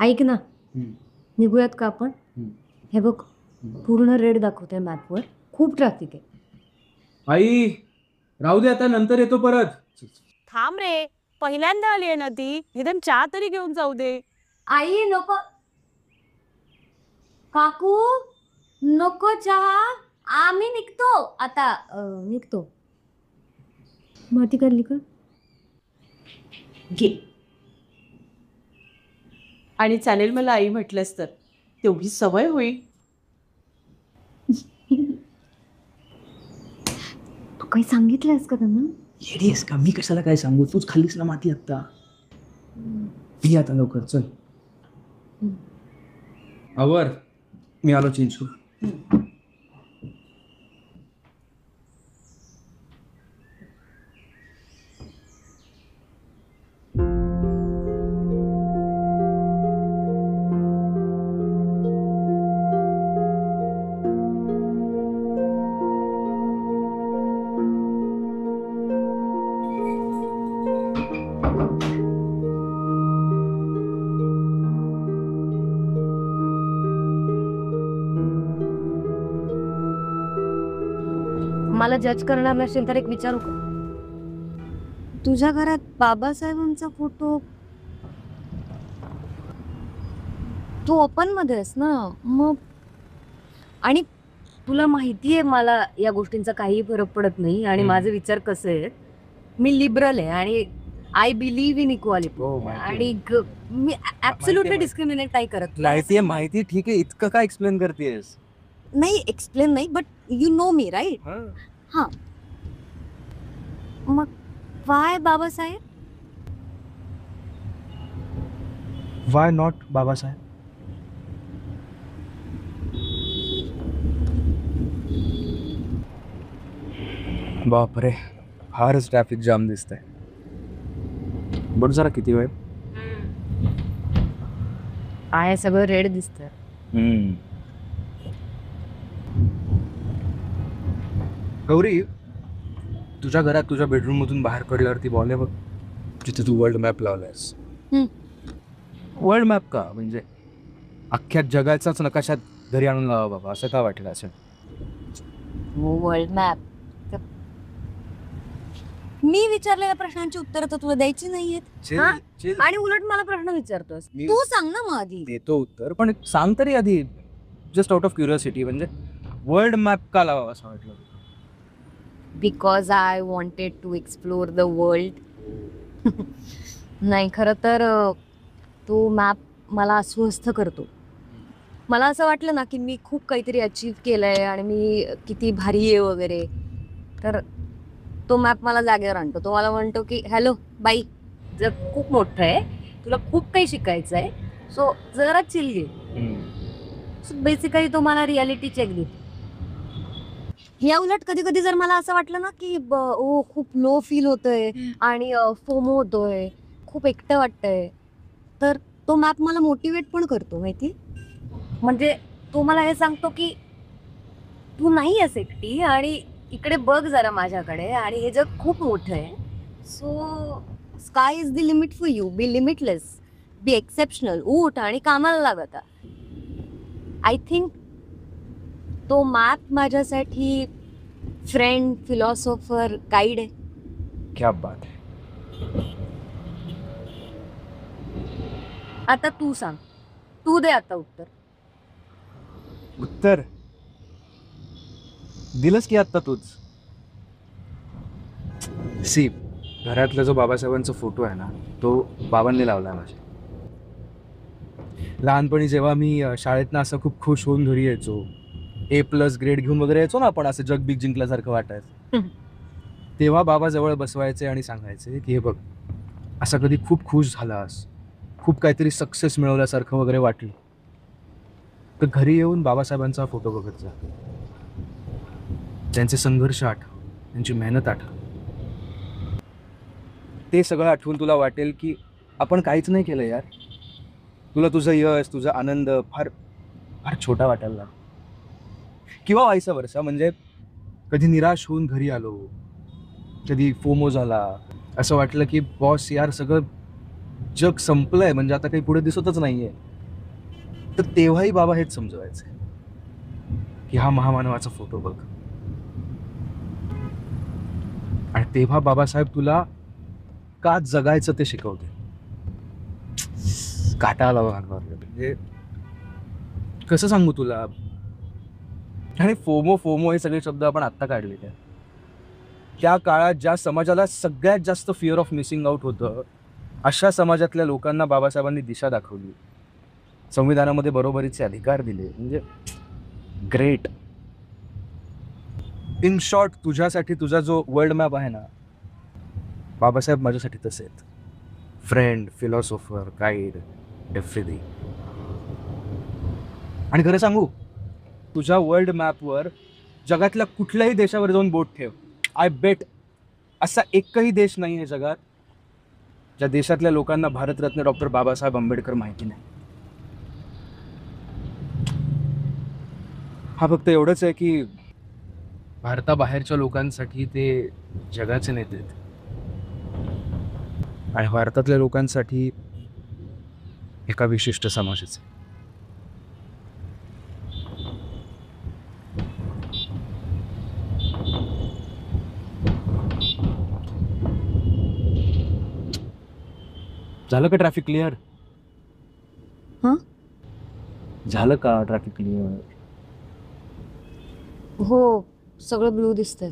ऐक ना, निघूयात का आपण? हे बघ, पूर्ण रेड दाखवते मॅपवर, खूप ट्रॅफिक आहे. आई राहू दे, आता नंतर येतो परत. थांब रे, पहिल्यांदा आली आहे ना ती, निदान चहा तरी घेऊन जाऊ दे. आई नको. काकू नको चहा, आम्ही निघतो आता. निघतो. माती काढली का? घे. आणि चालेल मला आई म्हटलंस तर, तेवढी सवय होईल. तू काही सांगितलंयस का त्यांना? येडीस का? मी कशाला काय सांगू? तूच खाल्लीस ना माती आत्ता. ये आता लवकर, चल. आवर, मी आलो चेंज करू. मला जज करणार नसेल तर एक विचारू का? तुझ्या घरात बाबासाहेबांचा फोटो तू ओपन मध्ये आहेस ना, मग आणि तुला माहितीये मला या गोष्टींचा काही फरक पडत नाही आणि माझे विचार कसे आहेत. मी लिबरल आहे आणि आय बिलीव्ह इन इक्वालिटी आणि मी ऍब्सोल्युटली डिस्क्रिमिनेट नाही करत. माहिती ठीक आहे, इतकं काय एक्सप्लेन करतेस? नाही एक्सप्लेन नाही, but you know me right. हा, मग why Babasaheb? Why not Babasaheb? बापरे, फारच ट्रॅफिक जाम दिसतंय. बघ जरा किती वेळ आहे, सगळं रेड दिसतंय. गौरी, तुझ्या घरात तुझ्या बेडरूम मधून बाहेर पडल्यावरती बॉल आहे बघ, जिथे तू वर्ल्ड मॅप लावलायस. वर्ल्ड मॅप का? म्हणजे अख्ख्या जगाचाच नकाशात घरी आणून लावा बाबा, असं का वाटलं असेल? World map. मी विचारलेल्या प्रश्नांची उत्तर तर तुला द्यायची नाहीयेत. आणि उलट मला प्रश्न विचारतोस तू. सांग ना मग आधी. देतो उत्तर, पण सांग तरी आधी, जस्ट आउट ऑफ क्युरिओसिटी, म्हणजे वर्ल्ड मॅप का लावा असं वाटलं? Because I wanted to explore the world. नाही, खरं तर तो मॅप मला अस्वस्थ करतो. मला असं वाटलं ना की मी खूप काहीतरी अचीव केलंय आणि मी किती भारी आहे वगैरे, तर तो मॅप मला जागेवर आणतो. तो मला म्हणतो की हॅलो बाई, जग खूप मोठं आहे, तुला खूप काही शिकायचं आहे, सो जरा चिल घे. सो बेसिकली तो मला रियालिटी चेक देतो. या उलट कधी कधी जर मला असं वाटलं ना की ओ खूप लो फील होतोय आणि फोमो होतोय, खूप एकटं वाटतंय, तर तो मॅप मला मोटिवेट पण करतो माहिती. म्हणजे तो मला हे सांगतो की तू नाही आहेस एकटी आणि इकडे बघ जरा माझ्याकडे, आणि हे जग खूप मोठं आहे. So sky is the limit for you. Be limitless, be exceptional. उठ आणि कामाला लाग आता. आय थिंक तो मॅप माझ्यासाठी फ्रेंड, फिलॉसॉफर, गाईड आहे. क्या बात आहे. आता तू सांग, तू दे आता उत्तर. उत्तर दिलंस की आत्ता तूच. सी, घरातला जो बाबासाहेबांचा फोटो आहे ना, तो बाबांनी लावला माझ्या. लहानपणी जेव्हा मी शाळेतनं असं खूप खुश होऊन घरी यायचो, A+ ग्रेड घेऊन वगैरे यायचो ना आपण, असं जगबीग जिंकल्यासारखं वाटायचं, तेव्हा बाबा जवळ बसवायचे आणि सांगायचे की हे बघ, असं कधी खूप खुश झालास, खूप काहीतरी सक्सेस मिळवल्यासारखं वगैरे वाटलं, तर घरी येऊन बाबासाहेबांचा फोटो बघत जा. त्यांचे संघर्ष आठव, त्यांची मेहनत आठव. ते सगळं आठवून तुला वाटेल की आपण काहीच नाही केलं यार. तुला तुझं यश, तुझा आनंद फार फार छोटा वाटायला लागला. किंवा व्हायस वर्सा, म्हणजे कधी निराश होऊन घरी आलो, कधी फोमो झाला, असं वाटलं की बॉस यार सगळं जग संपलंय, म्हणजे आता काही पुढे दिसतच नाहीये, तर तेव्हाही बाबा हेच समजवायचे की हा महामानवाचा फोटो बघ. आणि तेव्हा बाबासाहेब तुला का जगायचं ते शिकवते. काटा आला बघ अंगावर. म्हणजे कसं सांगू तुला. आणि फोमो फोमो हे सगळे शब्द आपण आत्ता काढलेले आहेत. त्या काळात ज्या समाजाला सगळ्यात जास्त फिअर ऑफ मिसिंग आउट होतं, अशा समाजातल्या लोकांना बाबासाहेबांनी दिशा दाखवली, संविधानामध्ये बरोबरीचे अधिकार दिले. म्हणजे ग्रेट. इन शॉर्ट, तुझ्यासाठी तुझा जो वर्ल्ड मॅप आहे ना, बाबासाहेब माझ्यासाठी तसे आहेत. Friend, philosopher, guide, everything. आणि खरं सांगू, तुझ्या वर्ल्ड मॅपवर जगातल्या कुठल्याही देशावर जाऊन बोट ठेव, आय बेट असा एकही देश नाही आहे जगात ज्या देशातल्या लोकांना भारतरत्न डॉक्टर बाबासाहेब आंबेडकर माहिती नाही. हा फक्त एवढंच आहे की भारताबाहेरच्या लोकांसाठी ते जगाचे नेते आहेत आणि भारतातल्या लोकांसाठी एका विशिष्ट समाजाचे. झालं का ट्रॅफिक क्लिअर? हं? झालं का ट्रॅफिक क्लिअर? हो, सगळं ब्लू दिसतंय.